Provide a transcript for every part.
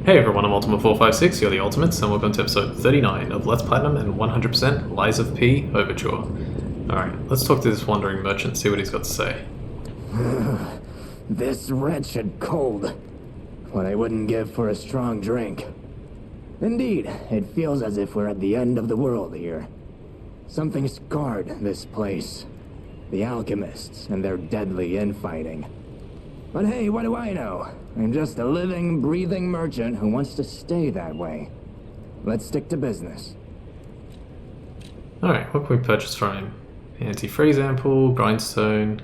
Hey everyone, I'm Ultima456, you're the Ultimates, and welcome to episode 39 of Let's Platinum and 100% Lies of P Overture. Alright, let's talk to this wandering merchant, see what he's got to say. This wretched cold. What I wouldn't give for a strong drink. Indeed, it feels as if we're at the end of the world here. Something scarred this place. The alchemists and their deadly infighting. But hey, what do I know? I'm just a living, breathing merchant who wants to stay that way. Let's stick to business. Alright, what can we purchase from him? Anti-freeze ampoule, grindstone,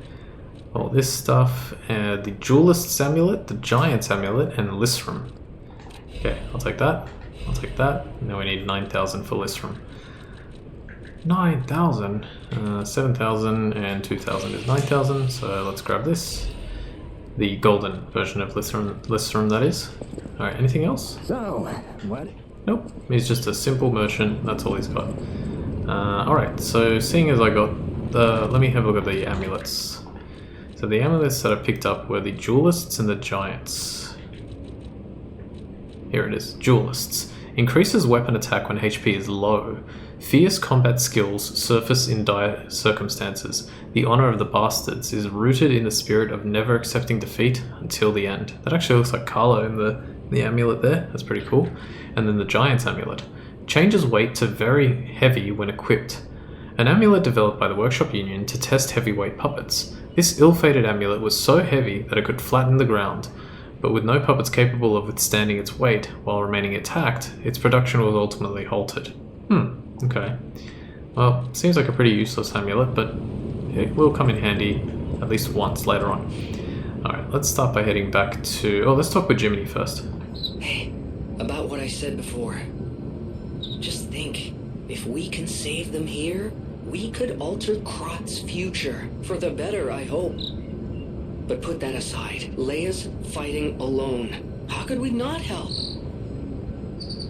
all this stuff, the duelist's amulet, the giant's amulet, and Listrum. Okay, I'll take that. I'll take that. Now we need 9,000 for Listrum. 9,000? 7,000 and 2,000 is 9,000, so let's grab this. The golden version of Listrum, that is. Alright, anything else? So, what? Nope, he's just a simple merchant, that's all he's got. Alright, so seeing as I got the... let me have a look at the amulets. So the amulets that I picked up were the duelists and the giants. Here it is, duelists. Increases weapon attack when HP is low. Fierce combat skills surface in dire circumstances. The honor of the bastards is rooted in the spirit of never accepting defeat until the end. That actually looks like Carlo in the amulet there. That's pretty cool. And then the giant's amulet. Changes weight to very heavy when equipped. An amulet developed by the Workshop Union to test heavyweight puppets. This ill-fated amulet was so heavy that it could flatten the ground, but with no puppets capable of withstanding its weight while remaining intact, its production was ultimately halted. Okay. Well, seems like a pretty useless amulet, but it will come in handy at least once later on. Alright, let's start by heading back to... oh, let's talk with Jiminy first. Hey, about what I said before. Just think, if we can save them here, we could alter Krat's future. For the better, I hope. But put that aside, Leia's fighting alone. How could we not help?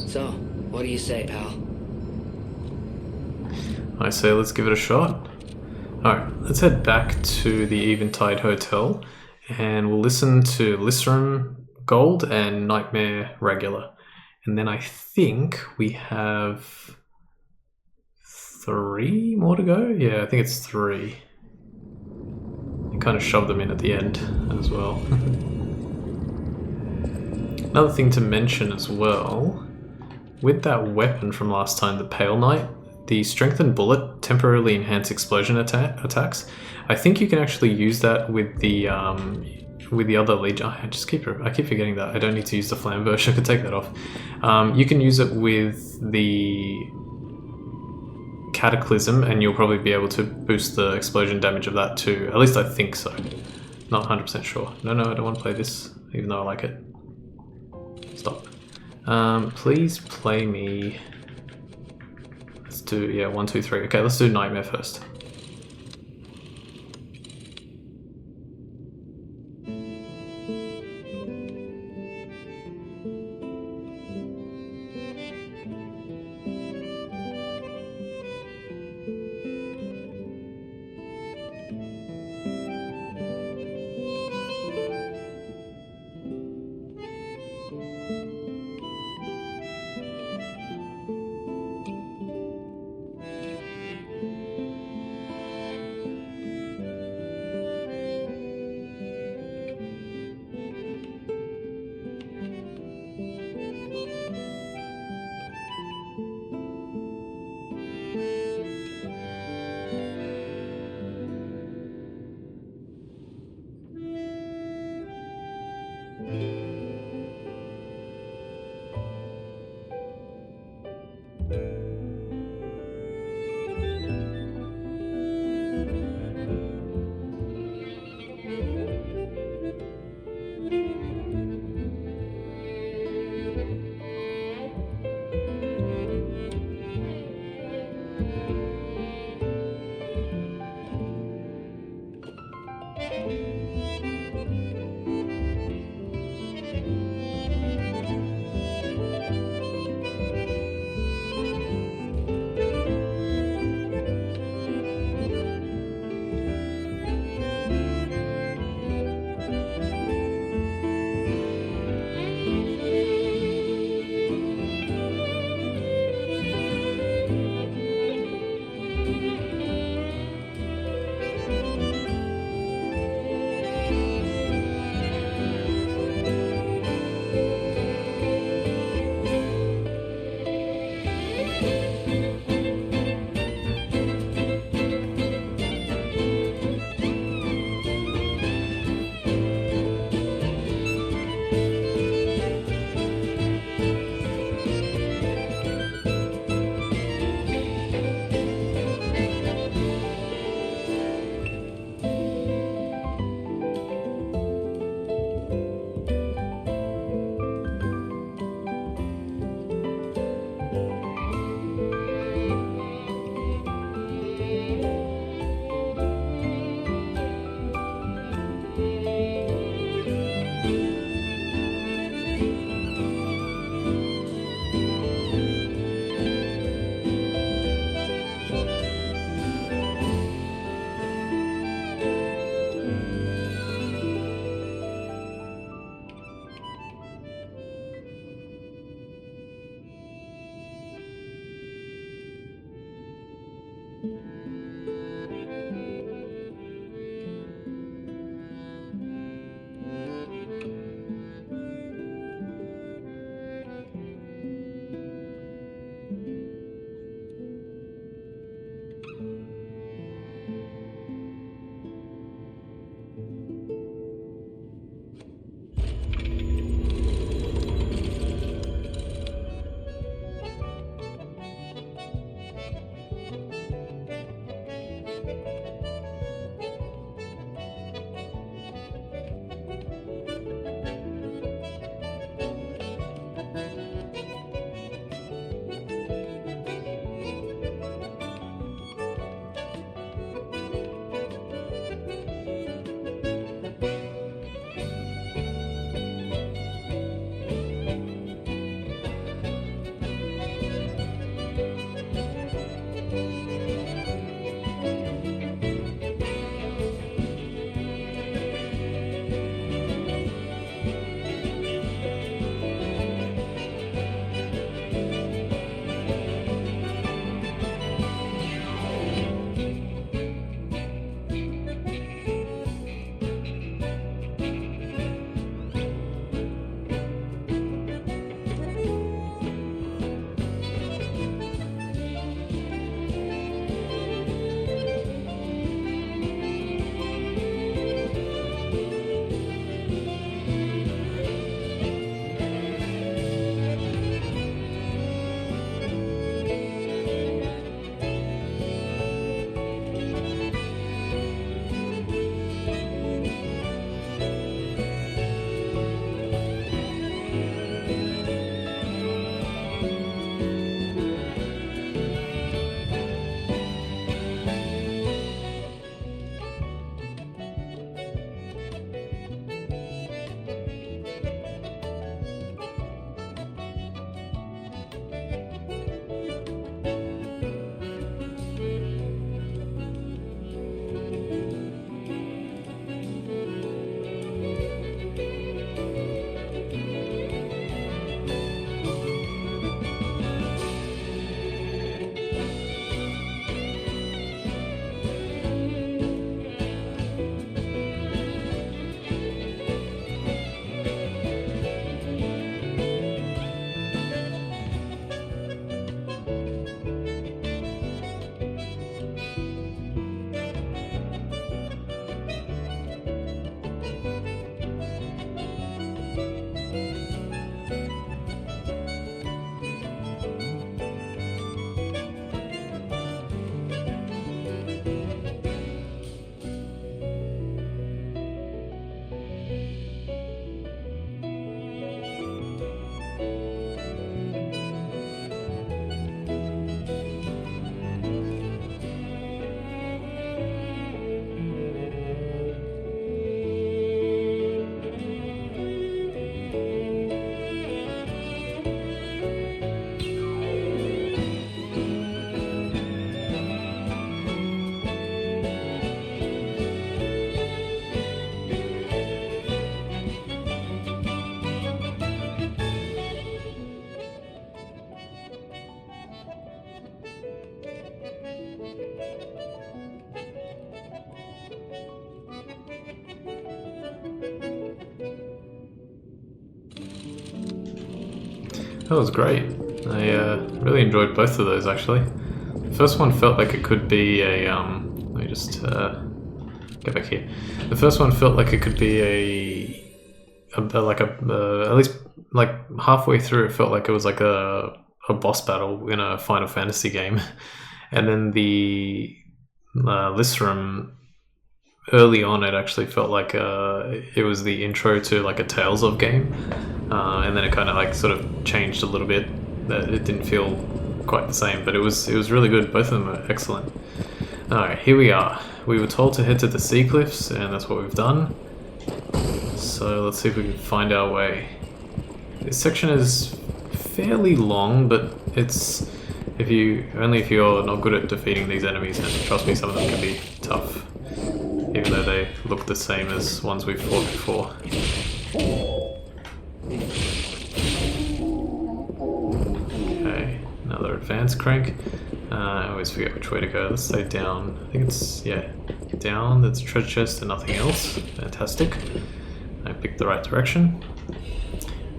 So, what do you say, pal? I say let's give it a shot. Alright, let's head back to the Eventide Hotel and we'll listen to Listrum Gold and Nightmare Regular. And then I think we have 3 more to go? Yeah, I think it's 3. I kind of shoved them in at the end as well. Another thing to mention as well, with that weapon from last time, the Pale Knight, the Strengthened Bullet temporarily enhance explosion attacks. I think you can actually use that with the other Legion. I keep forgetting that. I don't need to use the Flamberge. I could take that off. You can use it with the Cataclysm, and you'll probably be able to boost the explosion damage of that too. At least I think so. Not 100% sure. No, I don't want to play this, even though I like it. Stop. Please play me. Let's do, yeah, 1, 2, 3. Okay, let's do Nightmare first. That was great. I really enjoyed both of those actually. The first one felt like it could be a let me just get back here. The first one felt like it could be at least like halfway through it felt like it was like a boss battle in a Final Fantasy game, and then the Lysram, early on it actually felt like it was the intro to like a Tales of game, and then it kind of like sort of changed a little bit. That it didn't feel quite the same, but it was really good. Both of them are excellent. Alright, here we are. We were told to head to the sea cliffs, and that's what we've done. So let's see if we can find our way. This section is fairly long, but it's if you're not good at defeating these enemies, and trust me, some of them can be tough, even though they look the same as ones we've fought before. Okay, another advanced crank. I always forget which way to go. Let's say down. I think it's, yeah, down. There's a treasure chest and nothing else. Fantastic. I picked the right direction.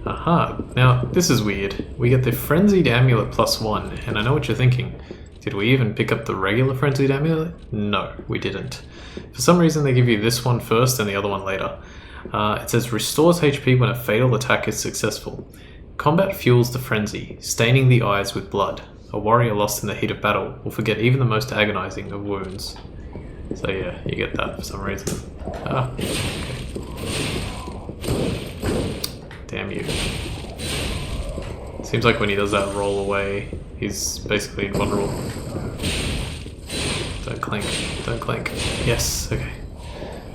Aha. Now, this is weird. We get the Frenzied Amulet +1, and I know what you're thinking. Did we even pick up the regular Frenzied Amulet? No, we didn't. For some reason, they give you this one first and the other one later. It says, restores HP when a fatal attack is successful. Combat fuels the frenzy, staining the eyes with blood. A warrior lost in the heat of battle will forget even the most agonizing of wounds. So yeah, you get that for some reason. Ah, okay. Damn you. Seems like when he does that roll away, he's basically invulnerable. Don't clink, don't clink. Yes, okay.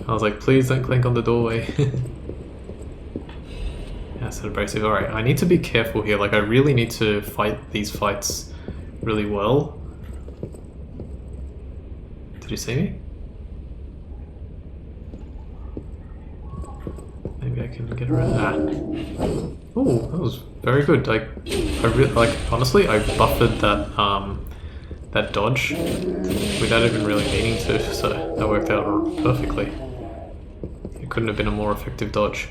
I was like, please don't clink on the doorway. That's abrasive. Alright, I need to be careful here. Like, I really need to fight these fights really well. Did you see me? Maybe I can get around. Ah. Oh, that was very good. Like, I really, like, honestly, I buffered that that dodge without even really needing to, so that worked out perfectly. It couldn't have been a more effective dodge.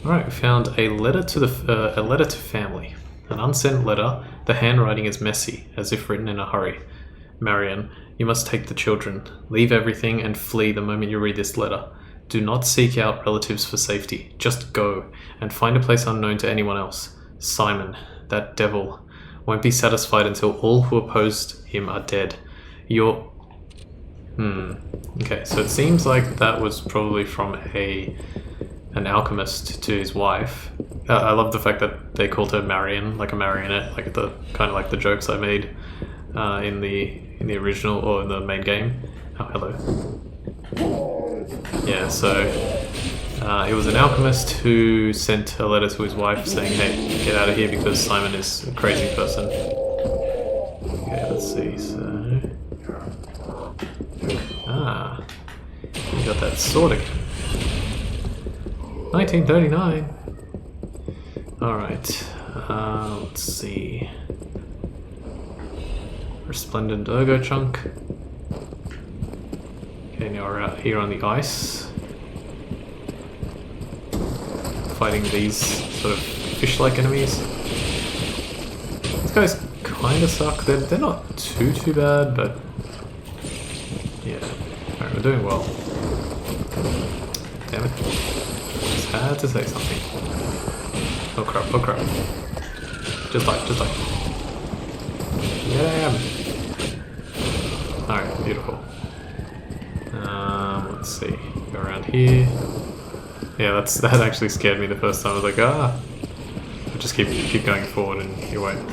Alright, we found a letter to a letter to family. An unsent letter. The handwriting is messy, as if written in a hurry. Marion, you must take the children. Leave everything and flee the moment you read this letter. Do not seek out relatives for safety. Just go, and find a place unknown to anyone else. Simon, that devil, won't be satisfied until all who opposed him are dead. You're... Okay, so it seems like that was probably from an alchemist to his wife. I love the fact that they called her Marion, like a marionette, like the kind of like the jokes I made in the original or in the main game. Oh, hello. Yeah, so it was an alchemist who sent a letter to his wife saying, "Hey, get out of here because Simon is a crazy person." Okay, let's see. So, you got that sword again. 1939. Alright, let's see. Resplendent Ergo Chunk. Okay, now we're out here on the ice. Fighting these sort of fish-like enemies. These guys kinda suck. They're not too bad, but... yeah. Alright, we're doing well. Damn it. Just had to say something. Oh crap, oh crap. Just die, just die. Yeah. Alright, beautiful. Let's see. Go around here. Yeah, that actually scared me the first time. I was like, ah. But just keep going forward and you won't.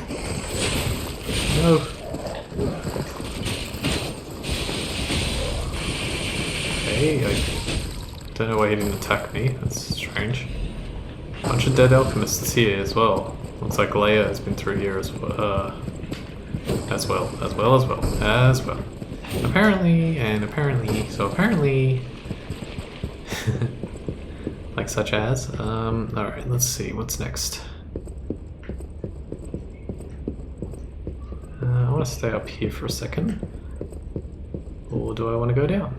No. Okay, I don't know why he didn't attack me. That's strange. Bunch of dead alchemists here as well. Looks like Leia has been through here as well. As well. Apparently, like such as. Alright, let's see, what's next? I want to stay up here for a second. Or do I want to go down?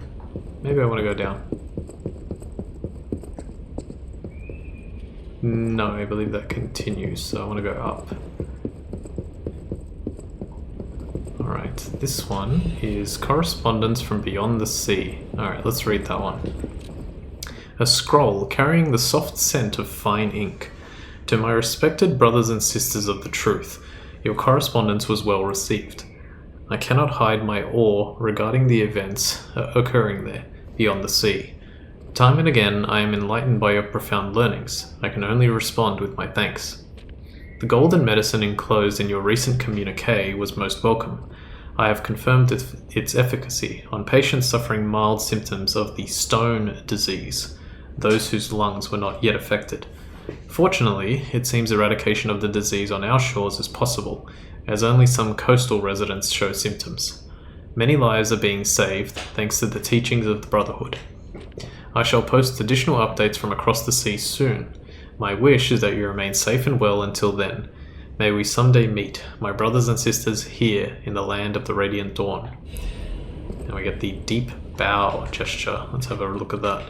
Maybe I want to go down. No, I believe that continues, so I want to go up. Alright, this one is Correspondence from Beyond the Sea. Alright, let's read that one. A scroll carrying the soft scent of fine ink. To my respected brothers and sisters of the truth, your correspondence was well received. I cannot hide my awe regarding the events occurring there, beyond the sea. Time and again, I am enlightened by your profound learnings. I can only respond with my thanks. The golden medicine enclosed in your recent communique was most welcome. I have confirmed its efficacy on patients suffering mild symptoms of the stone disease, those whose lungs were not yet affected. Fortunately, it seems eradication of the disease on our shores is possible, as only some coastal residents show symptoms. Many lives are being saved thanks to the teachings of the Brotherhood. I shall post additional updates from across the sea soon. My wish is that you remain safe and well until then. May we someday meet, my brothers and sisters, here in the land of the radiant dawn. And we get the deep bow gesture. Let's have a look at that.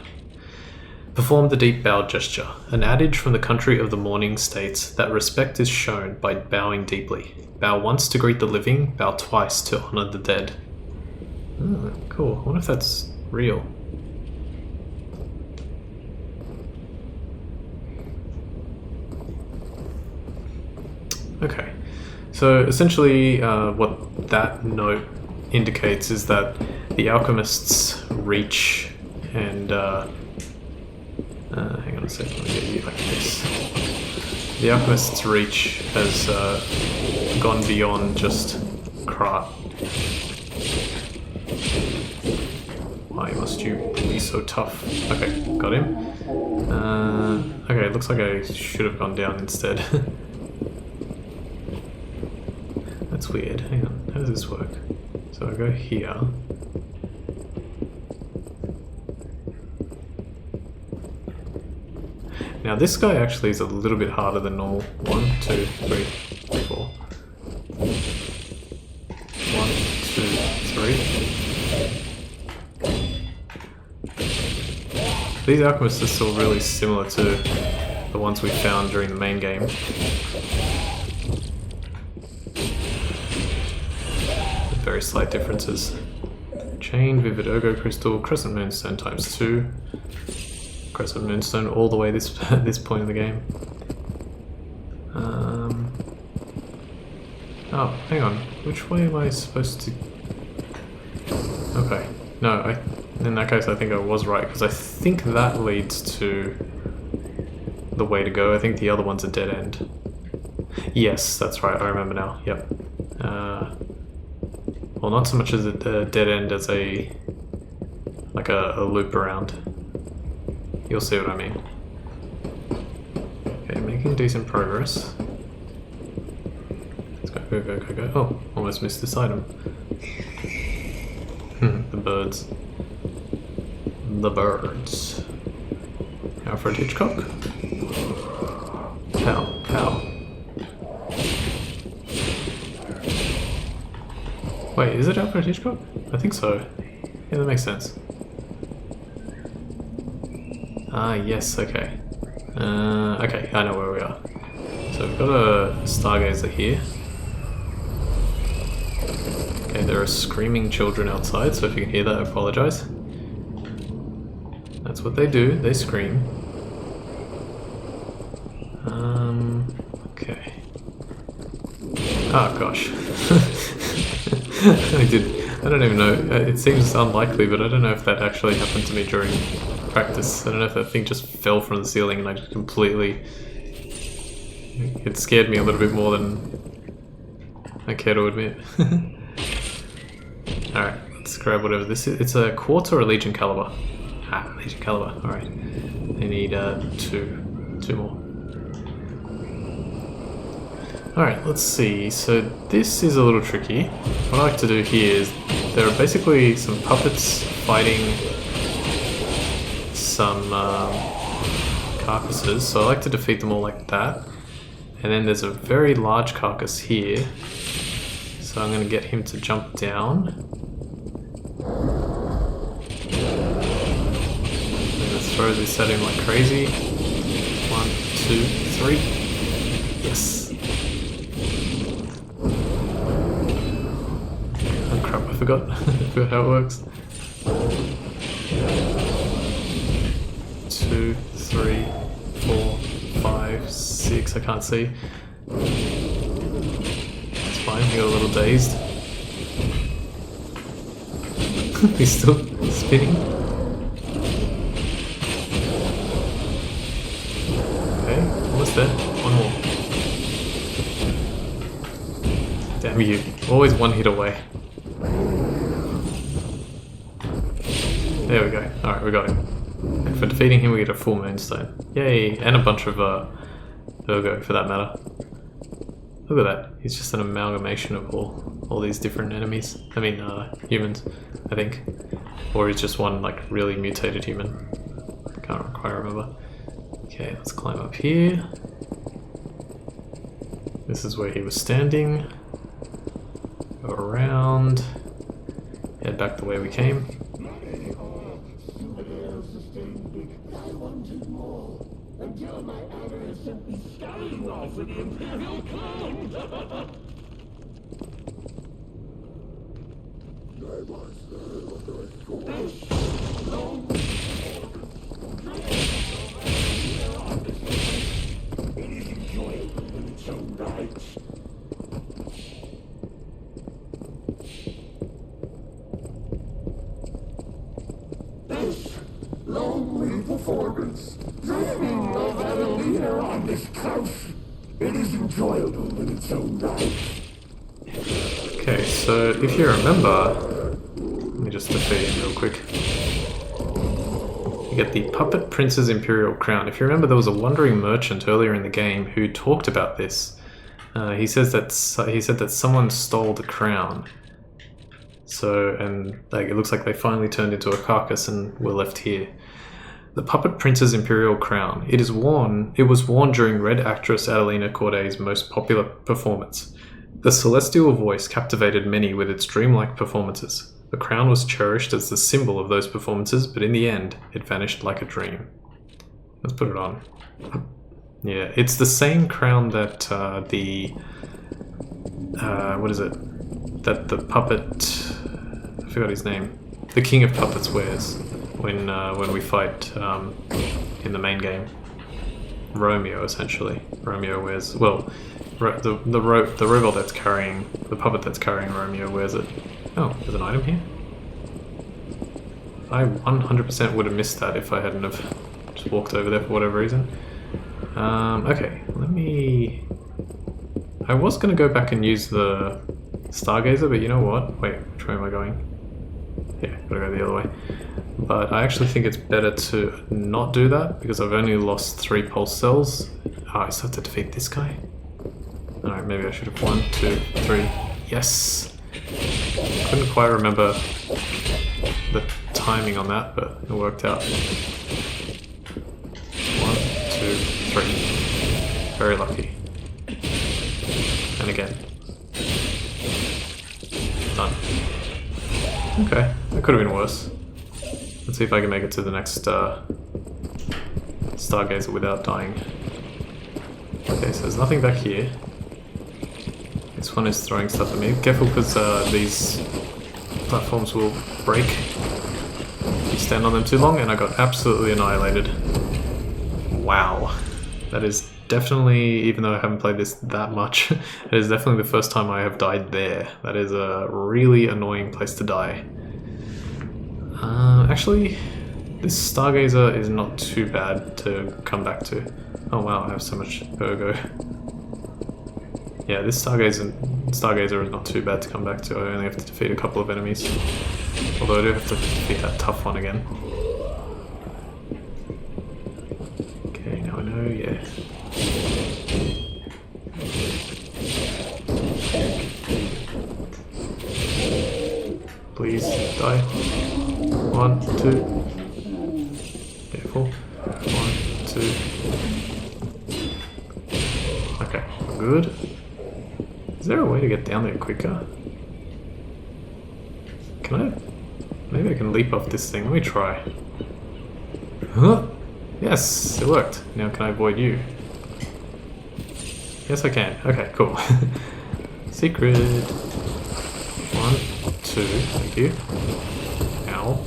Perform the deep bow gesture. An adage from the country of the morning states that respect is shown by bowing deeply. Bow once to greet the living, bow twice to honor the dead. Oh, cool. I wonder if that's real. Okay, so essentially what that note indicates is that the alchemist's reach and hang on a second, let me get you like this. The alchemist's reach has gone beyond just Krat. Why must you be so tough? Okay, got him. Okay, it looks like I should have gone down instead. That's weird. Hang on, how does this work? So I go here. Now this guy actually is a little bit harder than normal. 1, 2, 3, 4. 1, 2, 3. These alchemists are still really similar to the ones we found during the main game. Very slight differences. Chain, Vivid Ergo Crystal, Crescent Moonstone times 2. Crescent Moonstone all the way this point in the game. Oh, hang on. Which way am I supposed to... Okay. No, in that case I think I was right, because I think that leads to the way to go. I think the other one's a dead end. Yes, that's right. I remember now. Yep. Well, not so much as a dead end as a loop around. You'll see what I mean. Okay, making decent progress. Let's go, go, go, go, go. Oh, almost missed this item. The birds. The birds. Alfred Hitchcock. Pow, pow. Wait, is it Alfred Hitchcock? I think so. Yeah, that makes sense. Ah, yes, okay. Okay, I know where we are. So we've got a stargazer here. Okay, there are screaming children outside, so if you can hear that, I apologise. That's what they do, they scream. Okay. Oh gosh. I don't even know, it seems unlikely, but I don't know if that actually happened to me during practice. I don't know if that thing just fell from the ceiling and I just completely... It scared me a little bit more than I care to admit. Alright, let's grab whatever this is. It's a quartz or a Legion caliber? Ah, Legion caliber, alright. I need two more. Alright, let's see. So this is a little tricky. What I like to do here is there are basically some puppets fighting some carcasses, so I like to defeat them all like that. And then there's a very large carcass here, so I'm going to get him to jump down. And let's throw this at him like crazy. 1, 2, 3. Yes. Oh crap, I forgot. I forgot how it works. 2, 3, 4, 5, 6. I can't see. It's fine, he got a little dazed. He's still spinning. Okay, almost there. One more. Damn you. Always one hit away. There we go. Alright, we got him. And for defeating him we get a full moonstone. Yay! And a bunch of Virgo for that matter. Look at that. He's just an amalgamation of all these different enemies. I mean humans, I think. Or he's just one like really mutated human. Can't quite remember. Okay, let's climb up here. This is where he was standing. Go around. Head back the way we came. Lonely performance. There's been no other leader on this couch. It is enjoyable in its own right. Okay, so if you remember, let me just defeat him real quick. You get the Puppet Prince's Imperial Crown. If you remember, there was a wandering merchant earlier in the game who talked about this. He said that someone stole the crown. So, and like, it looks like they finally turned into a carcass and were left here. The Puppet Prince's Imperial Crown. It was worn during Red actress Adelina Corday's most popular performance. The celestial voice captivated many with its dreamlike performances. The crown was cherished as the symbol of those performances, but in the end, it vanished like a dream. Let's put it on. Yeah, it's the same crown that what is it? That the puppet, I forgot his name, the King of Puppets wears when we fight in the main game. Romeo, essentially. Romeo wears, well, the robot that's carrying, the puppet that's carrying Romeo wears it. Oh, there's an item here? I 100% would have missed that if I hadn't have just walked over there for whatever reason. Okay, let me... I was going to go back and use the Stargazer, but you know what? Wait, which way am I going? Yeah, gotta go the other way. But I actually think it's better to not do that, because I've only lost 3 pulse cells. Oh, I still have to defeat this guy? Alright, maybe I should have 1, 2, 3. Yes! Couldn't quite remember the timing on that, but it worked out. 1, 2, 3. Very lucky. And again. Done. Okay, that could have been worse. Let's see if I can make it to the next Stargazer without dying. Okay, so there's nothing back here. This one is throwing stuff at me. Careful, because these platforms will break if you stand on them too long, and I got absolutely annihilated. Wow. That is definitely, even though I haven't played this that much, it is definitely the first time I have died there. That is a really annoying place to die. Actually, this Stargazer is not too bad to come back to. Oh wow, I have so much ergo. Yeah, this Stargazer is not too bad to come back to. I only have to defeat a couple of enemies. Although I do have to defeat that tough one again. Okay, now I know, yeah. Please, die. 1, 2. Careful. 1, 2. Okay, good. Is there a way to get down there quicker? Can I? Maybe I can leap off this thing. Let me try. Huh? Yes, it worked. Now can I avoid you? Yes, I can. Okay, cool. Secret. 1, 2. Thank you. Ow.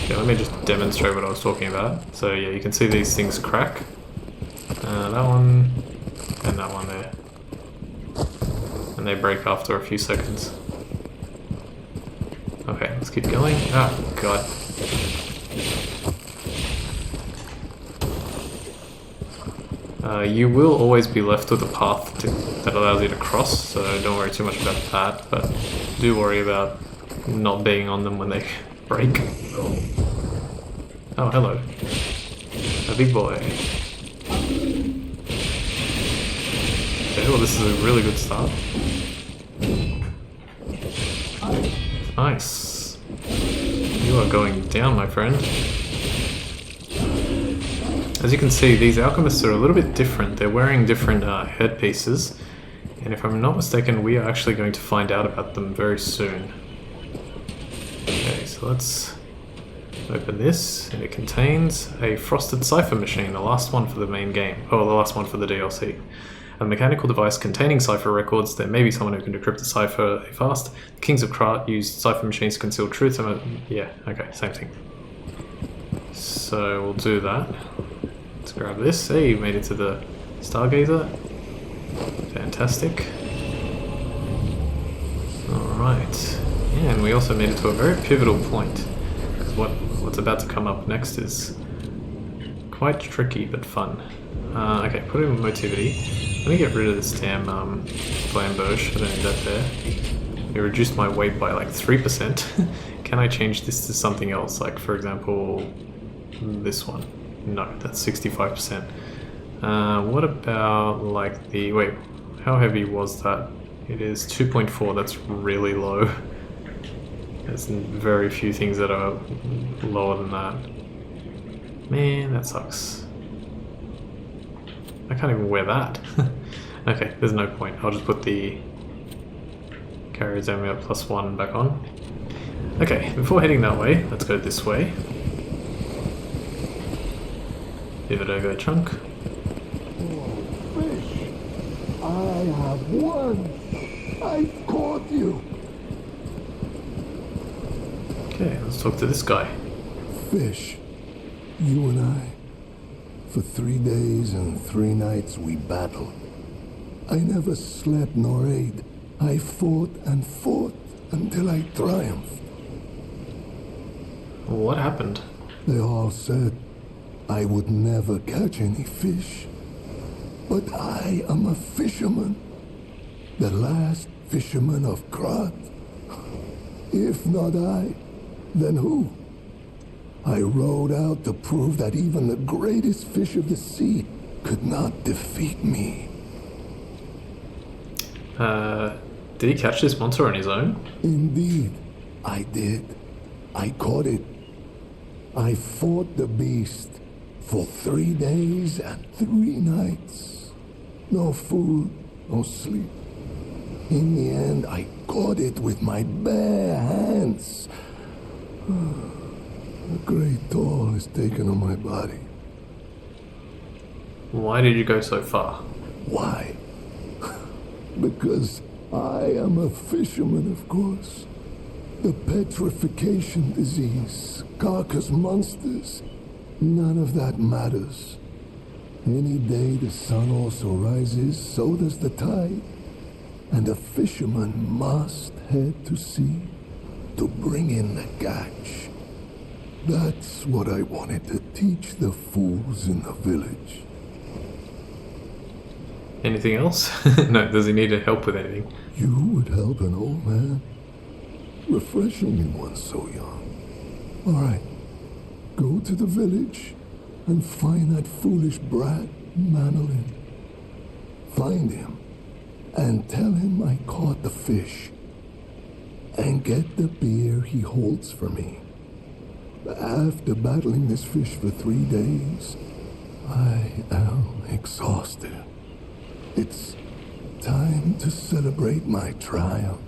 Okay, let me just demonstrate what I was talking about. So yeah, you can see these things crack. That one and that one there. And they break after a few seconds. Okay, let's keep going. Ah, god. You will always be left with a path that allows you to cross, so don't worry too much about that, but do worry about not being on them when they break. Oh, hello. A big boy. Okay, well this is a really good start. Nice. You are going down, my friend. As you can see, these alchemists are a little bit different. They're wearing different headpieces, and if I'm not mistaken, we are actually going to find out about them very soon. Okay, so let's open this, and it contains a frosted cipher machine, the last one for the main game, or the last one for the DLC. A mechanical device containing cipher records. There may be someone who can decrypt the cipher if asked. The kings of Krat used cipher machines to conceal truth. Yeah, okay, same thing. So we'll do that. Let's grab this. Hey, made it to the Stargazer. Fantastic. Alright. Yeah, and we also made it to a very pivotal point. Because what's about to come up next is quite tricky but fun. Okay, put in motivity. Let me get rid of this damn flamberge. I don't need that there. It reduced my weight by like 3%. Can I change this to something else? Like, for example, this one? No, that's 65%. What about like the... Wait, how heavy was that? It is 2.4. That's really low. There's very few things that are lower than that. Man, that sucks. I can't even wear that. Okay, there's no point. I'll just put the carrier's ammo +1 back on. Okay, before heading that way, let's go this way. Give it a go, chunk. Oh, fish! I have won! I caught you! Okay, let's talk to this guy. Fish, you and I, for 3 days and 3 nights we battled. I never slept nor ate. I fought and fought until I triumphed. What happened? They all said I would never catch any fish. But I am a fisherman. The last fisherman of Krat. If not I, then who? I rowed out to prove that even the greatest fish of the sea could not defeat me. Did he catch this monster on his own? Indeed, I did. I caught it. I fought the beast for 3 days and 3 nights. No food, no sleep. In the end, I caught it with my bare hands. A great toll is taken on my body. Why did you go so far? Why? Because I am a fisherman, of course. The petrification disease, carcass monsters, none of that matters. Any day the sun also rises, so does the tide. And a fisherman must head to sea to bring in the catch. That's what I wanted to teach the fools in the village. Anything else? No, does he need help with anything? You would help an old man. Refreshing in one so young. All right, go to the village and find that foolish brat, Manolin. Find him and tell him I caught the fish. And get the beer he holds for me. After battling this fish for 3 days, I am exhausted. It's time to celebrate my triumph,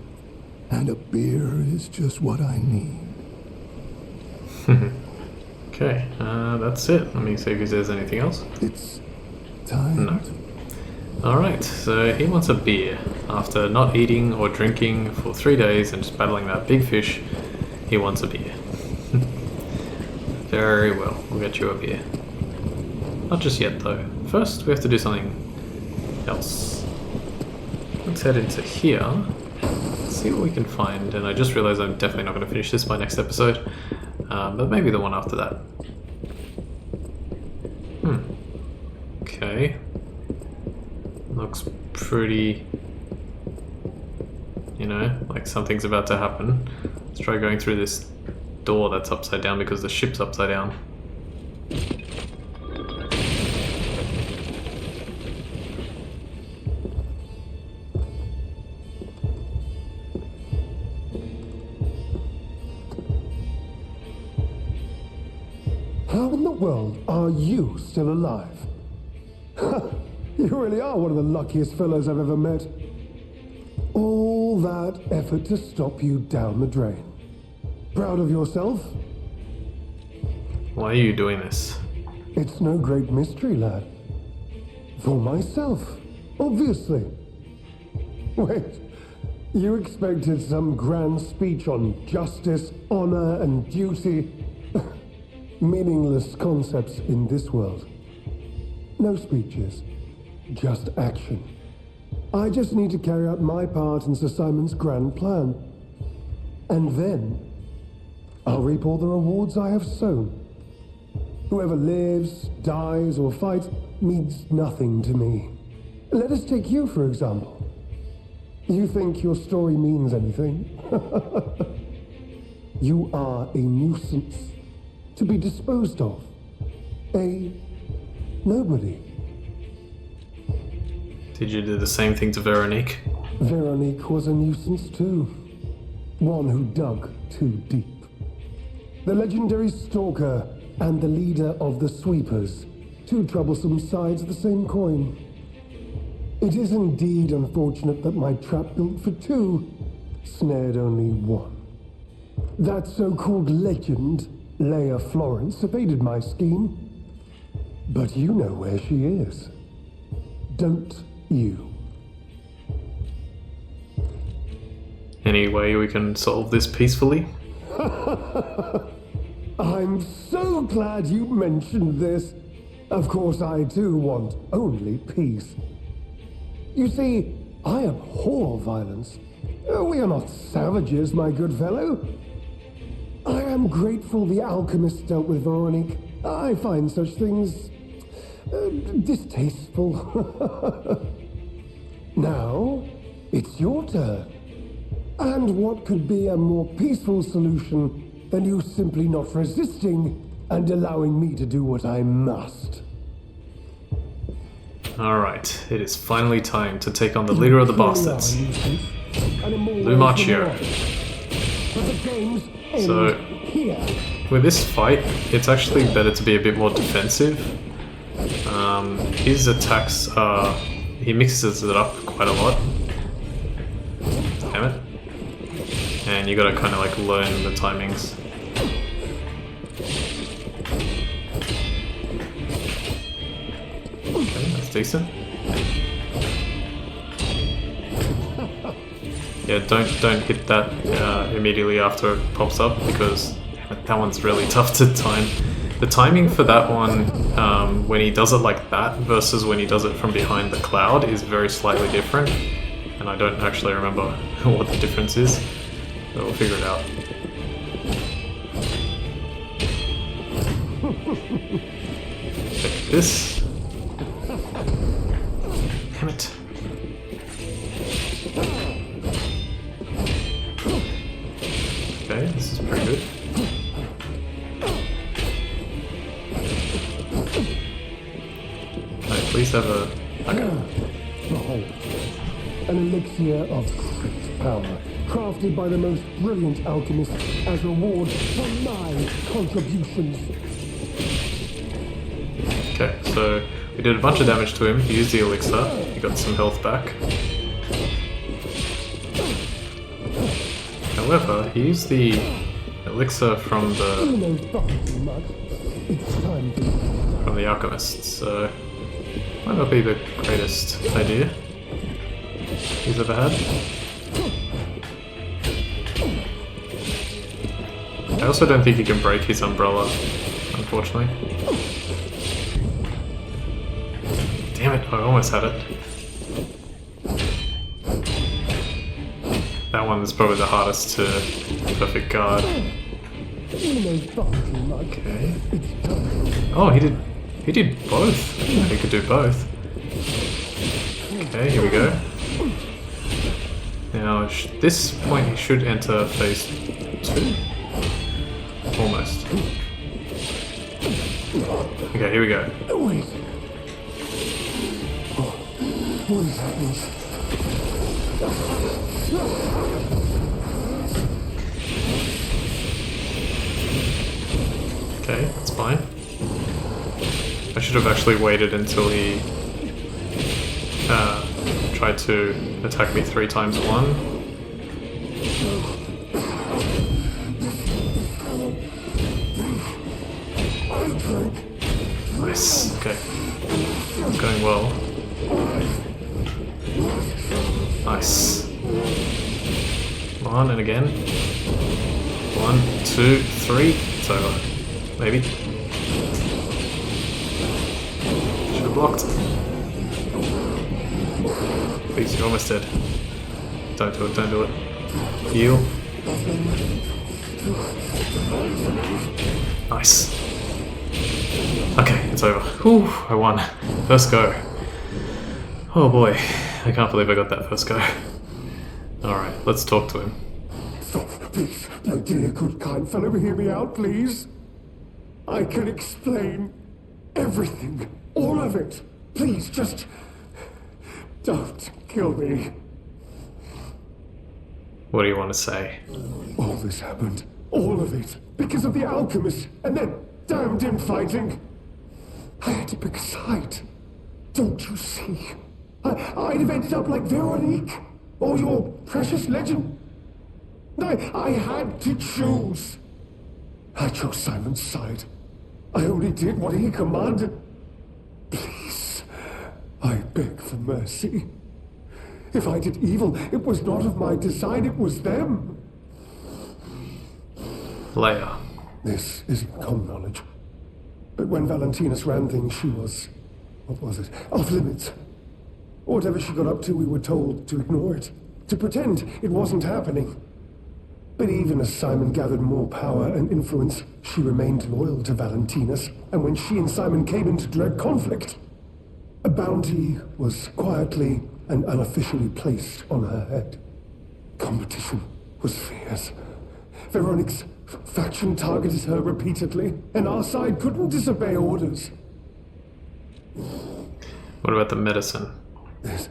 and a beer is just what I need. Okay, that's it. Let me see if he says anything else. It's time No. Alright, so he wants a beer. After not eating or drinking for 3 days and just battling that big fish, he wants a beer. Very well, we'll get you a beer. Not just yet though. First we have to do something else. Let's head into here. See what we can find, and I just realized I'm definitely not going to finish this by next episode, but maybe the one after that. Okay. Looks pretty, you know, like something's about to happen. Let's try going through this door that's upside down because the ship's upside down. How in the world are you still alive? You really are one of the luckiest fellows I've ever met. All that effort to stop you down the drain. Proud of yourself? Why are you doing this? It's no great mystery, lad. For myself, obviously. Wait, you expected some grand speech on justice, honor, and duty? Meaningless concepts in this world. No speeches, just action. I just need to carry out my part in Sir Simon's grand plan. And then, I'll reap all the rewards I have sown. Whoever lives, dies, or fights means nothing to me. Let us take you, for example. You think your story means anything? You are a nuisance, to be disposed of. A nobody. Did you do the same thing to Veronique? Veronique was a nuisance too. One who dug too deep. The legendary stalker and the leader of the sweepers. Two troublesome sides of the same coin. It is indeed unfortunate that my trap built for two snared only one. That so-called legend, Leia Florence, evaded my scheme. But you know where she is. Don't you? Any way we can solve this peacefully? I'm so glad you mentioned this. Of course, I too want only peace. You see, I abhor violence. We are not savages, my good fellow. I am grateful the alchemist dealt with Veronique. I find such things distasteful. Now, it's your turn. And what could be a more peaceful solution than you simply not resisting and allowing me to do what I must? Alright, it is finally time to take on the leader of the bastards, Lumacchio. So, with this fight, it's actually better to be a bit more defensive. His attacks are... he mixes it up quite a lot. Damn it. And you gotta kind of like learn the timings. Okay, that's decent. Yeah, don't hit that immediately after it pops up, because that one's really tough to time. The timing for that one, when he does it like that versus when he does it from behind the cloud, is very slightly different, and I don't actually remember what the difference is, but we'll figure it out. Check this. Damn it. Okay, this is pretty good. Right, please have a... okay. Behold, an elixir of great power, crafted by the most brilliant alchemist as reward for my contributions. Okay, so we did a bunch of damage to him. He used the elixir. He got some health back. However, he used the elixir from the alchemist, so might not be the greatest idea he's ever had. I also don't think he can break his umbrella, unfortunately. Damn it, I almost had it. That one is probably the hardest to perfect guard. Okay. Oh, he did both. He could do both. Okay, here we go. Now, at this point he should enter phase 2. Almost. Okay, here we go. Wait. What is happening? Okay, that's fine. should have actually waited until he tried to attack me 3 times 1. Nice. Okay. It's going well. Nice. Come on, and again. 1, 2, 3. It's over. Maybe. Should have blocked. Please, you're almost dead. Don't do it, don't do it. Heal. Nice. Okay, it's over. Whew, I won. First go. Oh boy, I can't believe I got that first go. Alright, let's talk to him. Please, my dear, good, kind fellow, hear me out, please. I can explain everything, all of it. Please, just don't kill me. What do you want to say? All this happened, all of it, because of the alchemist and that damned infighting. I had to pick a side. Don't you see? I'd have ended up like Veronique, or your precious legend. I had to choose. I chose Simon's side. I only did what he commanded. Please, I beg for mercy. If I did evil, it was not of my design, it was them. Leia. This isn't common knowledge. But when Valentinus ran things, she was, what was it, off limits. Whatever she got up to, we were told to ignore it, to pretend it wasn't happening. But even as Simon gathered more power and influence, she remained loyal to Valentinus, and when she and Simon came into direct conflict, a bounty was quietly and unofficially placed on her head. Competition was fierce. Veronique's faction targeted her repeatedly, and our side couldn't disobey orders. What about the medicine? This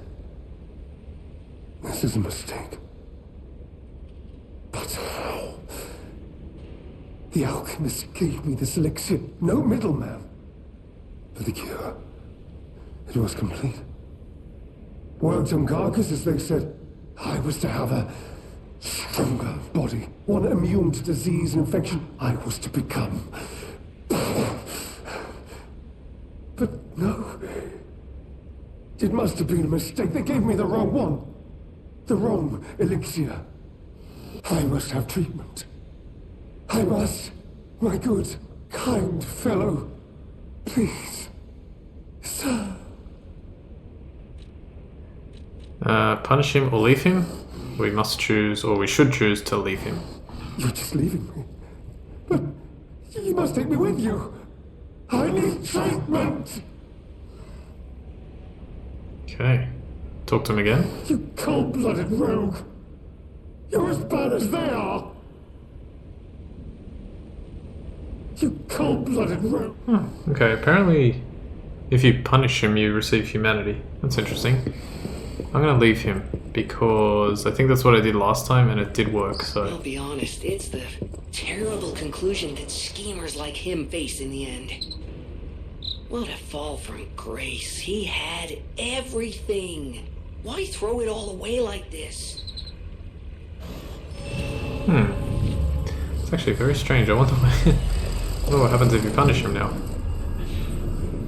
is a mistake. But how? The alchemist gave me this elixir, no middleman. For the cure, it was complete. Worked on carcass, as they said. I was to have a stronger body, one immune to disease and infection. I was to become. But no. It must have been a mistake. They gave me the wrong one. The wrong elixir. I must have treatment. I must, my good, kind fellow. Please, sir. Punish him or leave him? We must choose, or we should choose to leave him. You're just leaving me. But you must take me with you. I need treatment. Okay. Talk to him again. You cold-blooded rogue. You're as bad as they are. You cold-blooded rogue. Okay, apparently if you punish him, you receive humanity. That's interesting. I'm gonna leave him because I think that's what I did last time and it did work, so... I'll be honest, it's the terrible conclusion that schemers like him face in the end. What a fall from grace. He had everything. Why throw it all away like this? It's actually very strange. I wonder what happens if you punish him now.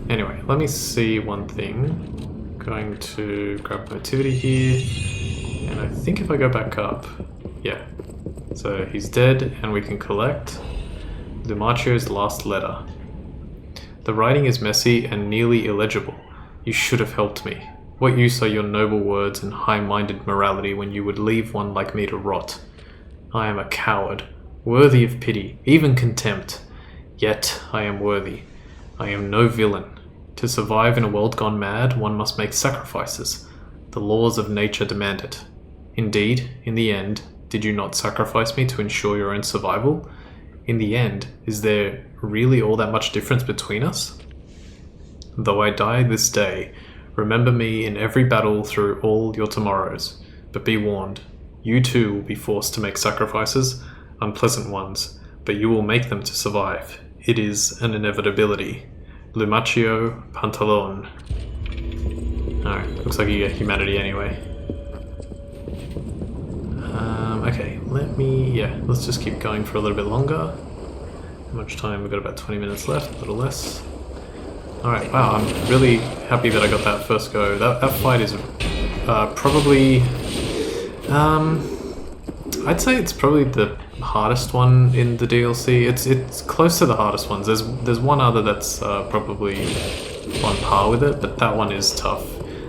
Anyway, let me see one thing. Going to grab motivity here, and I think if I go back up, yeah. So he's dead, and we can collect Lumacchio's last letter. The writing is messy and nearly illegible. You should have helped me. What use are your noble words and high-minded morality when you would leave one like me to rot? I am a coward, worthy of pity, even contempt. Yet I am worthy. I am no villain. To survive in a world gone mad, one must make sacrifices. The laws of nature demand it. Indeed, in the end, did you not sacrifice me to ensure your own survival? In the end, is there really all that much difference between us? Though I die this day, remember me in every battle through all your tomorrows. But be warned, you too will be forced to make sacrifices, unpleasant ones, but you will make them to survive. It is an inevitability. Lumacchio Pantalone. Alright, looks like you get humanity anyway. Okay, let's just keep going for a little bit longer. How much time? We've got about 20 minutes left, a little less. Alright, wow, I'm really happy that I got that first go. That fight is probably... I'd say it's probably the hardest one in the DLC. It's close to the hardest ones. There's one other that's probably on par with it, but that one is tough.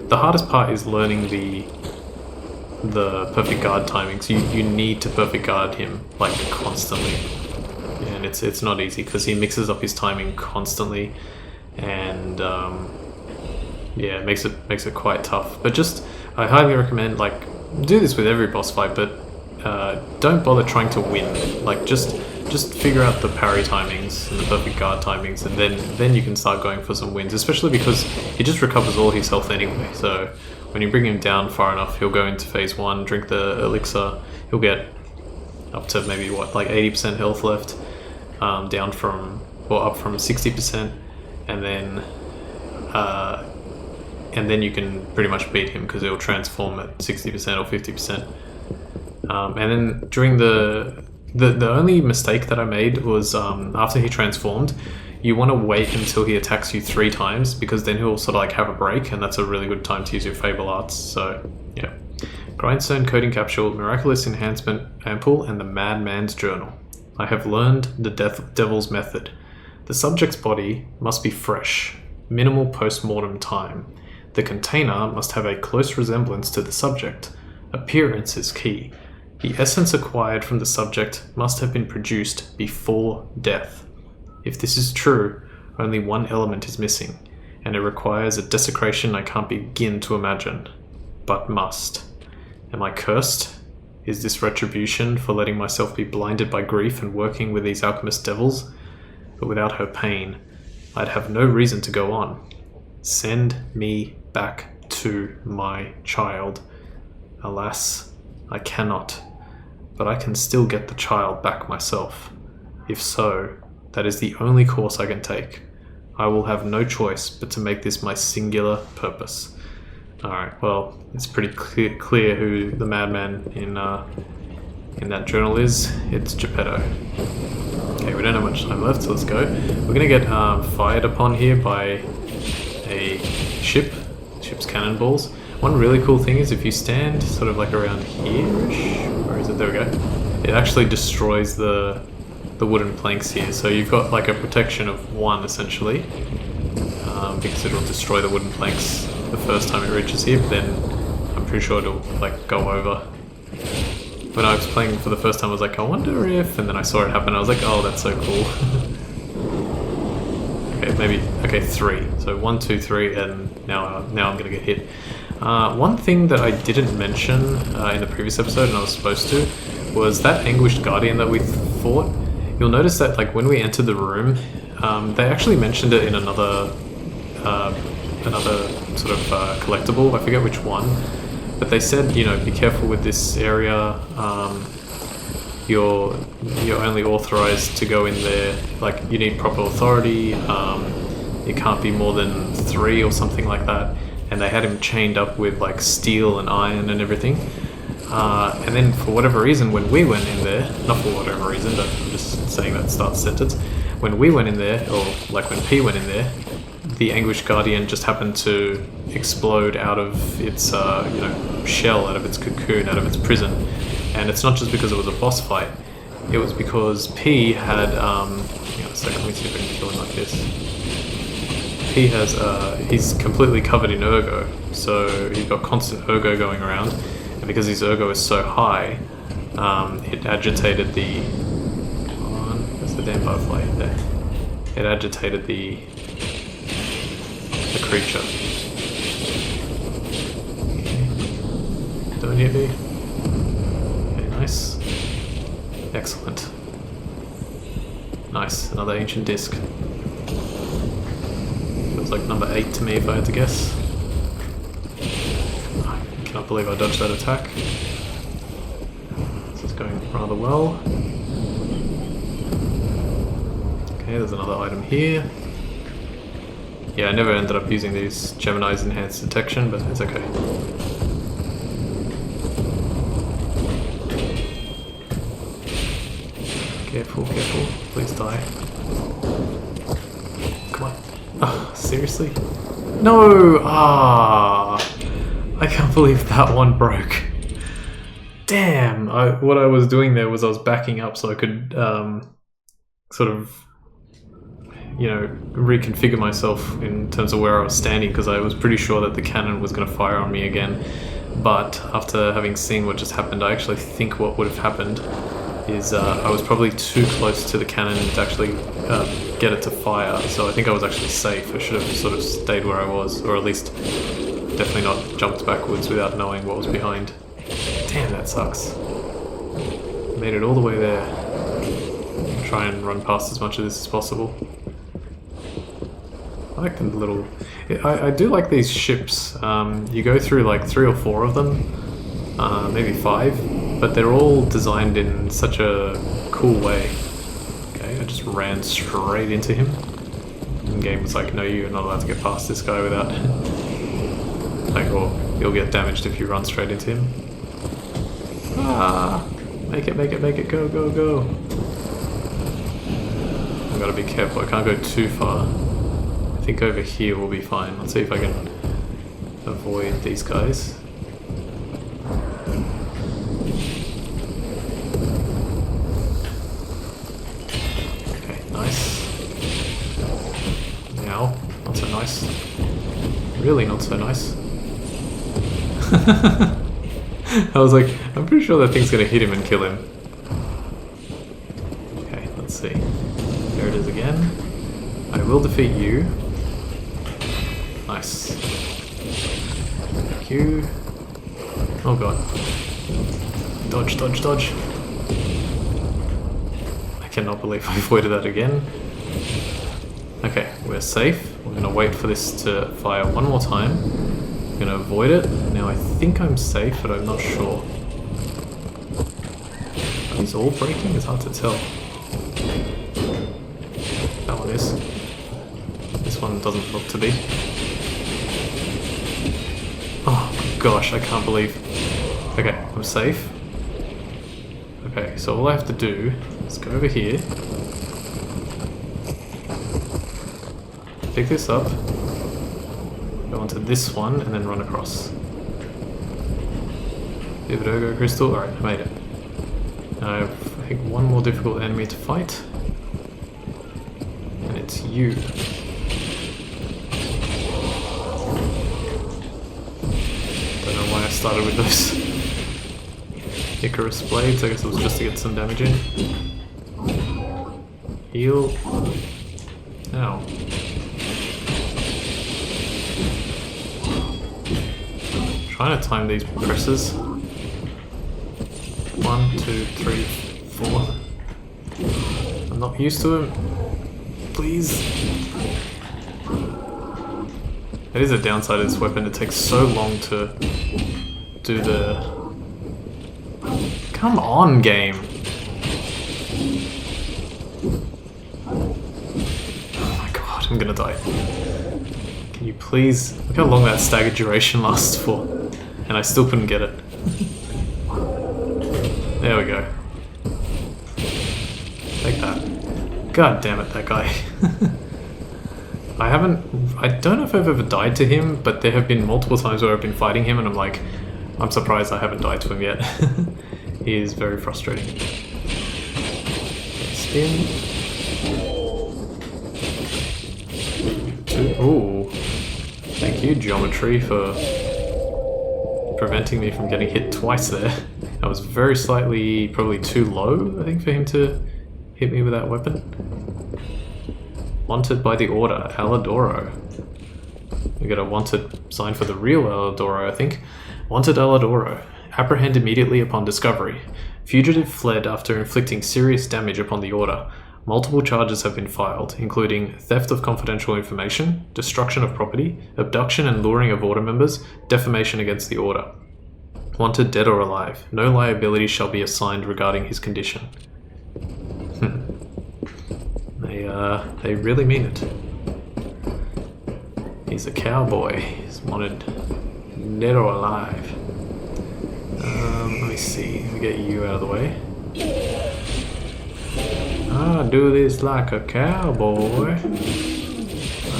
The hardest part is learning the perfect guard timings. You need to perfect guard him like constantly, and it's not easy because he mixes up his timing constantly, and yeah, it makes it quite tough. But I highly recommend do this with every boss fight, but don't bother trying to win. Like just figure out the parry timings and the perfect guard timings, and then you can start going for some wins. Especially because he just recovers all his health anyway. So when you bring him down far enough, he'll go into phase 1, drink the elixir. He'll get up to maybe 80% health left, up from 60%, and then you can pretty much beat him because he'll transform at 60% or 50%. And then during the only mistake that I made was after he transformed, you want to wait until he attacks you 3 times, because then he'll sort of have a break, and that's a really good time to use your Fable Arts. So yeah, Grindstone Coating Capsule, Miraculous Enhancement Ampoule, and the Madman's Journal. I have learned the Devil's Method. The subject's body must be fresh, minimal post-mortem time. The container must have a close resemblance to the subject. Appearance is key. The essence acquired from the subject must have been produced before death. If this is true, only one element is missing, and it requires a desecration I can't begin to imagine, but must. Am I cursed? Is this retribution for letting myself be blinded by grief and working with these alchemist devils? But without her pain, I'd have no reason to go on. Send me back to my child. Alas, I cannot, but I can still get the child back myself. If so, that is the only course I can take. I will have no choice but to make this my singular purpose. Alright, well, it's pretty clear who the madman in that journal is. It's Geppetto. Okay, we don't have much time left, so let's go. We're gonna get fired upon here by a ship's cannonballs. One really cool thing is if you stand sort of around here-ish, where is it? There we go. It actually destroys the wooden planks here, so you've got a protection of 1 essentially, because it'll destroy the wooden planks the first time it reaches here, but then I'm pretty sure it'll go over. When I was playing for the first time I was like, I wonder if, and then I saw it happen, I was like, oh, that's so cool. Okay, 3. So 1, 2, 3, and now I'm gonna get hit. One thing that I didn't mention in the previous episode, and I was supposed to, was that Anguished Guardian that we fought. You'll notice that when we entered the room, they actually mentioned it in another sort of collectible. I forget which one, but they said, be careful with this area. You're only authorized to go in there. You need proper authority. It can't be more than 3 or something like that. And they had him chained up with steel and iron and everything. And then for whatever reason, when we went in there, not for whatever reason, but I'm just saying that starts the sentence. When we went in there, or when P went in there, the Anguished Guardian just happened to explode out of its shell, out of its cocoon, out of its prison. And it's not just because it was a boss fight. It was because P had hang on a second, let me see if I can kill him like this. P has he's completely covered in ergo, so he's got constant ergo going around. And because his ergo is so high, it agitated the... Where's the damn butterfly? There. It agitated the creature. Okay. Don't hit me. Okay, nice. Excellent. Nice, another ancient disc. Feels like number 8 to me if I had to guess. I cannot believe I dodged that attack. This is going rather well. Okay, there's another item here. Yeah, I never ended up using these Gemini's enhanced detection, but it's okay. Careful, careful. Please die. Come on. Oh, seriously? No! Ah! I can't believe that one broke. Damn! What I was doing there was I was backing up so I could sort of, you know, reconfigure myself in terms of where I was standing, because I was pretty sure that the cannon was going to fire on me again. But after having seen what just happened, I actually think what would have happened is I was probably too close to the cannon to actually get it to fire, so I think I was actually safe. I should have sort of stayed where I was, or at least definitely not jumped backwards without knowing what was behind. Damn, that sucks. Made it all the way there. Try and run past as much of this as possible. I like the little... I do like these ships. You go through like 3 or 4 of them, maybe 5, but they're all designed in such a cool way. Okay, I just ran straight into him. The game was like, no, you're not allowed to get past this guy without... like, or you'll get damaged if you run straight into him. Ah! Make it, make it, make it, go, go, go! I've got to be careful, I can't go too far. I think over here will be fine. Let's see if I can avoid these guys. Okay, nice. Now, not so nice. Really not so nice. I was like, I'm pretty sure that thing's gonna hit him and kill him. Okay, let's see. There it is again. I will defeat you. Nice. Thank you. Oh god. Dodge, dodge, dodge. I cannot believe I avoided that again. Okay, we're safe. We're gonna wait for this to fire one more time. I'm gonna avoid it. Now I think I'm safe, but I'm not sure. Are these all breaking? It's hard to tell. That one is. This one doesn't look to be. Oh gosh, I can't believe. Okay, I'm safe. Okay, so all I have to do is go over here. Pick this up. Go onto this one and then run across. Vividogo crystal. Alright, I made it. Now I have, I think, one more difficult enemy to fight. And it's you. I started with those Icarus blades. I guess it was just to get some damage in. Heal. Ow. Trying to time these presses. 1, 2, 3, 4. I'm not used to them. Please. It is a downside of this weapon. It takes so long to do the... Come on, game! Oh my god, I'm gonna die. Can you please... Look how long that staggered duration lasts for. And I still couldn't get it. There we go. Take that. God damn it, that guy. I don't know if I've ever died to him, but there have been multiple times where I've been fighting him and I'm like, I'm surprised I haven't died to him yet. He is very frustrating. Spin. Ooh. Thank you, geometry, for preventing me from getting hit twice there. I was very slightly, probably too low, I think, for him to hit me with that weapon. Wanted by the Order, Aladoro. We got a wanted sign for the real Aladoro, I think. Wanted Aladoro. Apprehend immediately upon discovery. Fugitive fled after inflicting serious damage upon the Order. Multiple charges have been filed, including theft of confidential information, destruction of property, abduction and luring of Order members, defamation against the Order. Wanted dead or alive. No liability shall be assigned regarding his condition. They really mean it. He's a cowboy. He's wanted dead or alive. Let me see. Let me get you out of the way. Do this like a cowboy.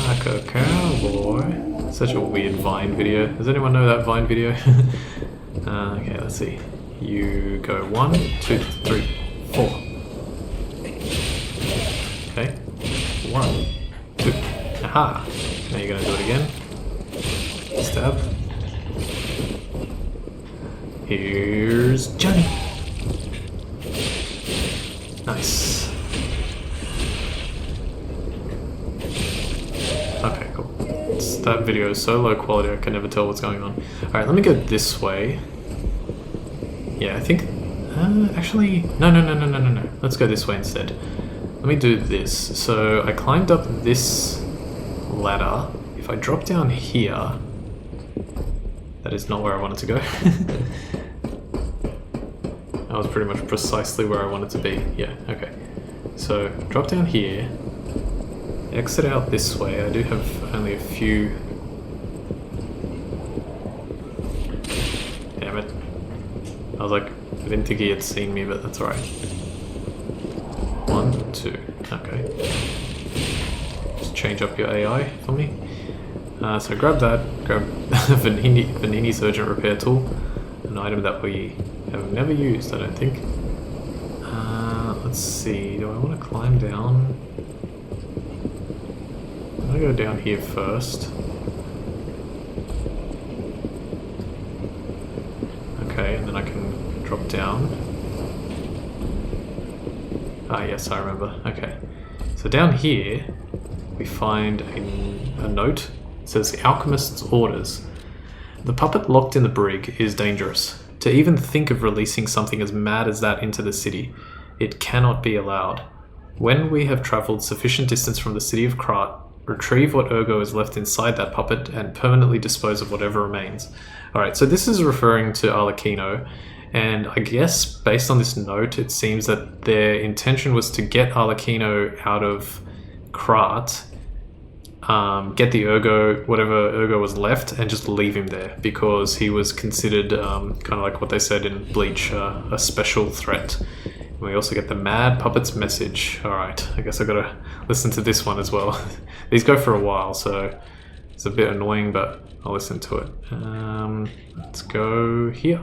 Like a cowboy. Such a weird Vine video. Does anyone know that Vine video? Okay, let's see. You go 1, 2, 3, 4. Okay. 1, 2. Aha! Now you're gonna do it again. Stab. Here's Johnny. Nice. Okay, cool. That video is so low quality I can never tell what's going on. Alright, let me go this way. Yeah, I think... actually... No. Let's go this way instead. Let me do this. So, I climbed up this ladder. If I drop down here... That is not where I wanted to go. That was pretty much precisely where I wanted to be. Yeah, okay. So, drop down here. Exit out this way. I do have only a few... Damn it. I was like, I didn't think he had seen me, but that's alright. 1, 2. Okay. Just change up your AI for me. So grab that. Grab Vanini's Urgent Repair Tool. An item that we have never used, I don't think. Let's see. Do I want to climb down? I'm gonna go down here first. Okay, and then I can drop down. Ah, yes, I remember. Okay. So down here, we find a note. It says, Alchemist's Orders. The puppet locked in the brig is dangerous. To even think of releasing something as mad as that into the city, it cannot be allowed. When we have travelled sufficient distance from the city of Krat, retrieve what ergo is left inside that puppet and permanently dispose of whatever remains. Alright, so this is referring to Arlecchino, and I guess based on this note, it seems that their intention was to get Arlecchino out of Krat, get the ergo, whatever ergo was left, and just leave him there, because he was considered, kind of like what they said in Bleach, a special threat. We also get the Mad Puppet's message. Alright, I guess I gotta listen to this one as well. These go for a while, so it's a bit annoying, but I'll listen to it. Let's go here.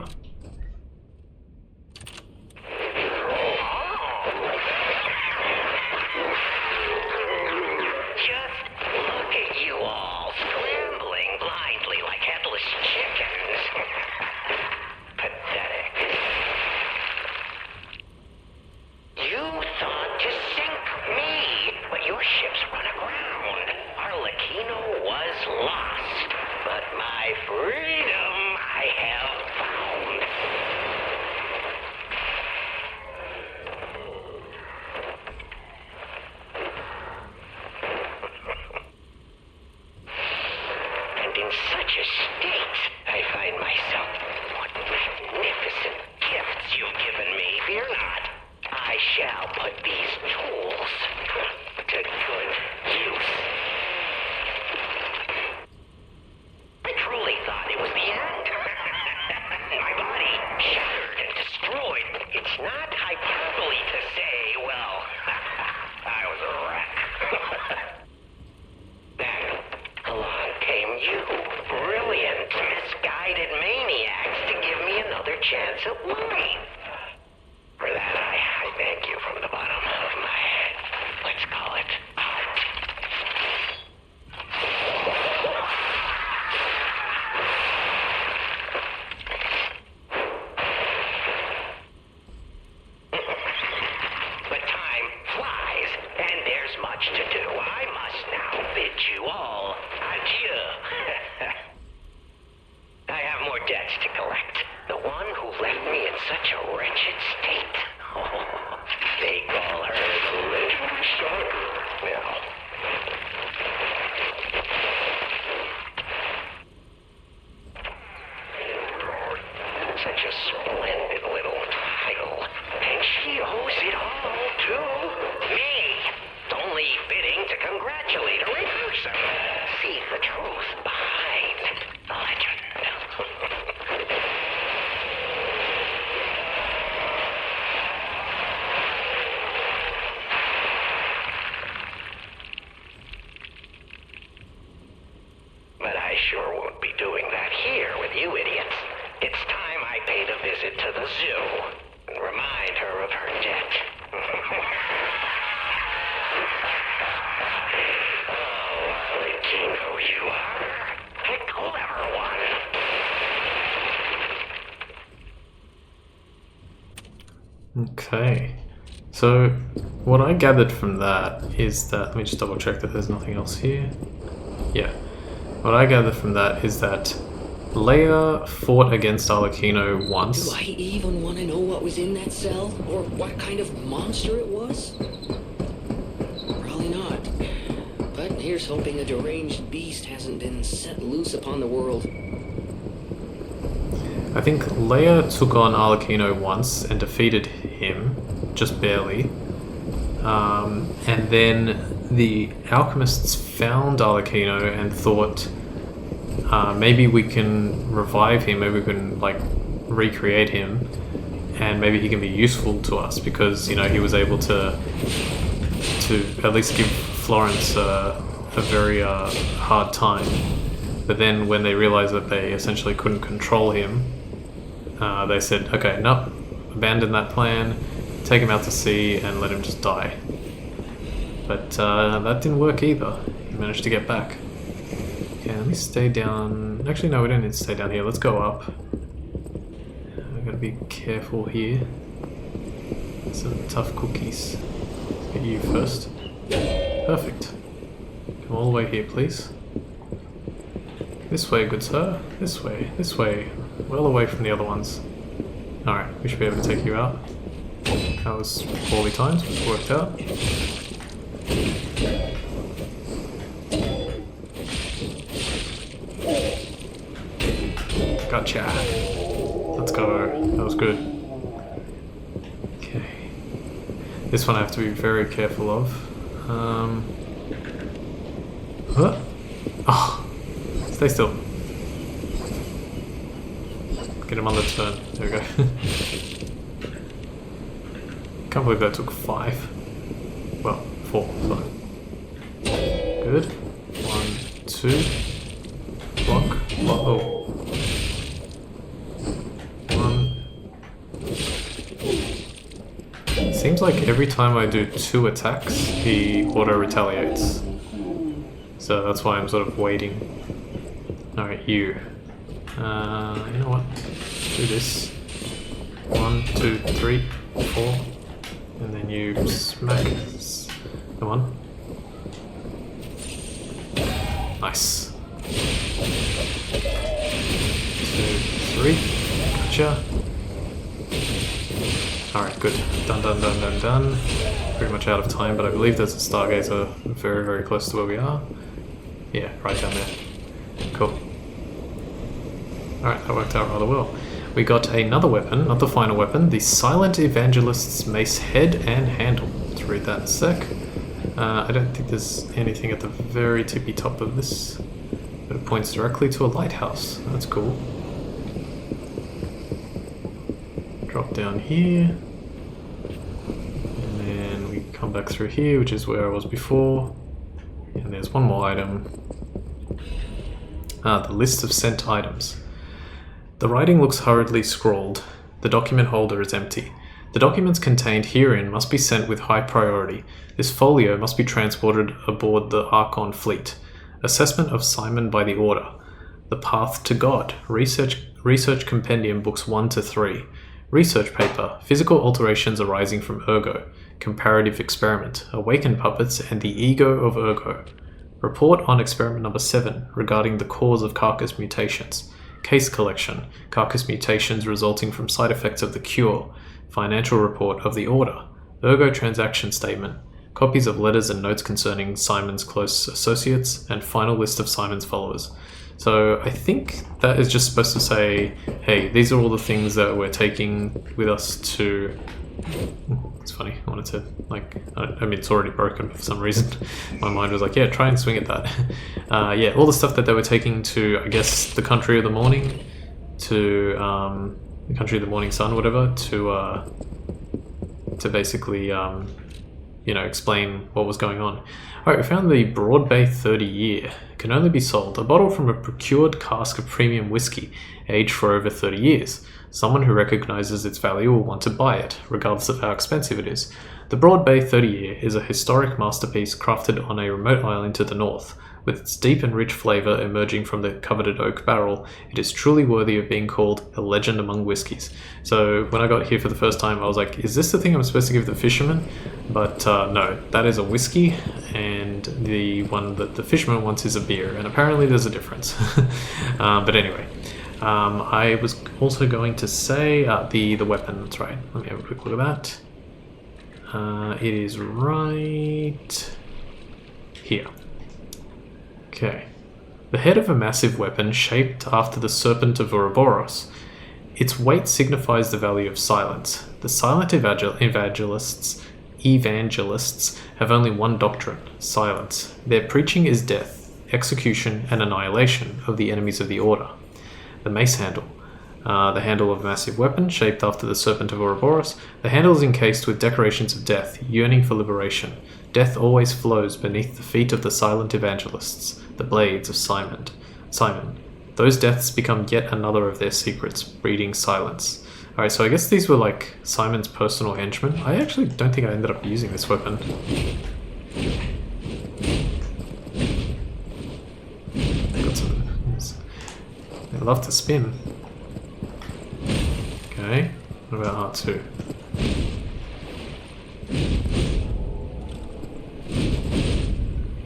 Debts to collect. The one who left me in such a visit to the zoo and remind her of her debt. Oh, Alecchino, you are a clever one. Okay. So, what I gathered from that is that... Let me just double check that there's nothing else here. Yeah. What I gathered from that is that Leia fought against Alecchino once. Do I even want to know what was in that cell? Or what kind of monster it was? Probably not. But here's hoping a deranged beast hasn't been set loose upon the world. I think Leia took on Alecchino once and defeated him, just barely. And then the alchemists found Alecchino and thought, maybe we can revive him, maybe we can like recreate him, and maybe he can be useful to us because, you know, he was able to at least give Florence a very hard time. But then when they realized that they essentially couldn't control him, they said, okay, nope, abandon that plan, take him out to sea and let him just die. But that didn't work either. He managed to get back. Okay, let me stay down. Actually, no, we don't need to stay down here. Let's go up. We've got to be careful here. Some tough cookies. Get you first. Perfect. Come all the way here, please. This way, good sir. This way. This way. Well away from the other ones. Alright, we should be able to take you out. That was poorly timed, but it worked out. Gotcha. Let's go. That was good. Okay. This one I have to be very careful of. Huh? Oh, stay still. Get him on the turn. There we go. Can't believe that took 5. Well, 4. Sorry. Good. 1, 2. Block. Block. Oh. 1. Seems like every time I do 2 attacks, he auto retaliates. So that's why I'm sort of waiting. Alright, you. You know what? Do this. 1, 2, 3, 4. And then you smack. Come on. Nice. 2, 3. Gotcha. Alright, good. Done, done, done, done, done. Pretty much out of time, but I believe there's a stargazer very, very close to where we are. Yeah, right down there. Cool. Alright, that worked out rather well. We got another weapon, not the final weapon, the Silent Evangelist's Mace Head and Handle. Let's read that in a sec. I don't think there's anything at the very tippy top of this, but it points directly to a lighthouse. That's cool. Drop down here. And then we come back through here, which is where I was before. And there's one more item. The list of sent items. The writing looks hurriedly scrawled. The document holder is empty. The documents contained herein must be sent with high priority. This folio must be transported aboard the Archon fleet. Assessment of Simon by the Order. The Path to God. Research Compendium Books 1 to 3. Research paper. Physical alterations arising from Ergo. Comparative experiment. Awakened puppets and the ego of Ergo. Report on experiment number 7 regarding the cause of carcass mutations. Case collection. Carcass mutations resulting from side effects of the cure. Financial report of the Order. Ergo transaction statement. Copies of letters and notes concerning Simon's close associates, and final list of Simon's followers. So I think that is just supposed to say, hey, these are all the things that we're taking with us to... It's funny, I wanted to, like, I mean, it's already broken for some reason. My mind was like, yeah, try and swing at that. Yeah, all the stuff that they were taking to, I guess, the country of the morning, to the country of the morning sun, whatever, to basically, you know, explain what was going on. Alright, we found the Broad Bay 30 year. Can only be sold. A bottle from a procured cask of premium whiskey, aged for over 30 years. Someone who recognizes its value will want to buy it, regardless of how expensive it is. The Broad Bay 30-year is a historic masterpiece crafted on a remote island to the north. With its deep and rich flavor emerging from the coveted oak barrel, it is truly worthy of being called a legend among whiskies. So when I got here for the first time, I was like, is this the thing I'm supposed to give the fisherman? But no, that is a whiskey, and the one that the fisherman wants is a beer, and apparently there's a difference. But anyway, I was also going to say the weapon, that's right. Let me have a quick look at that. It is right here. Okay. The head of a massive weapon shaped after the serpent of Ouroboros. Its weight signifies the value of silence. The silent evangelists have only one doctrine, silence. Their preaching is death, execution, and annihilation of the enemies of the order. The mace handle. The handle of a massive weapon, shaped after the serpent of Ouroboros. The handle is encased with decorations of death, yearning for liberation. Death always flows beneath the feet of the silent evangelists, the blades of Simon. Those deaths become yet another of their secrets, breeding silence. Alright, so I guess these were like Simon's personal henchmen. I actually don't think I ended up using this weapon. They love to spin. Okay, what about R2?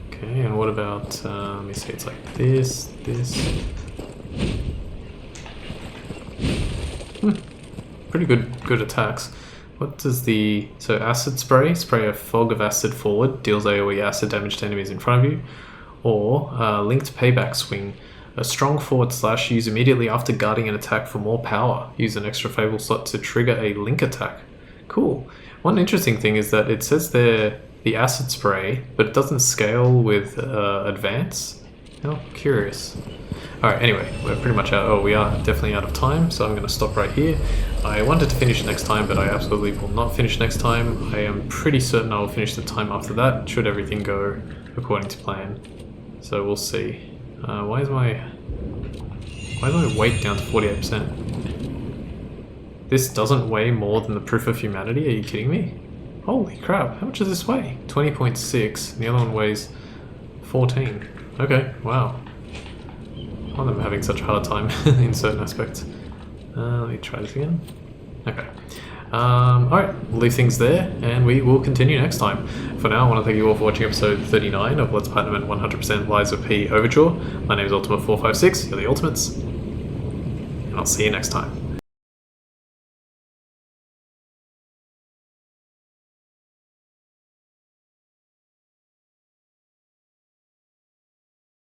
Okay, and what about, let me see, it's like this. Pretty good attacks. What does so acid spray a fog of acid forward, deals AoE acid damage to enemies in front of you, or linked payback swing, a strong forward slash used immediately after guarding an attack for more power. Use an extra fable slot to trigger a link attack. Cool. One interesting thing is that it says there the acid spray, but it doesn't scale with advance. Oh, curious. Alright, anyway, we're pretty much out. Oh, we are definitely out of time, so I'm going to stop right here. I wanted to finish next time, but I absolutely will not finish next time. I am pretty certain I will finish the time after that, should everything go according to plan. So we'll see. Why is my weight down to 48%? This doesn't weigh more than the Proof of Humanity? Are you kidding me? Holy crap, how much does this weigh? 20.6, and the other one weighs 14. Okay, wow. I'm having such a hard time in certain aspects. Let me try this again. Okay. Alright, we'll leave things there, and we will continue next time. For now, I want to thank you all for watching episode 39 of Let's Platinum at 100% Lies of P Overture. My name is Ultima456, you're the Ultimates, and I'll see you next time.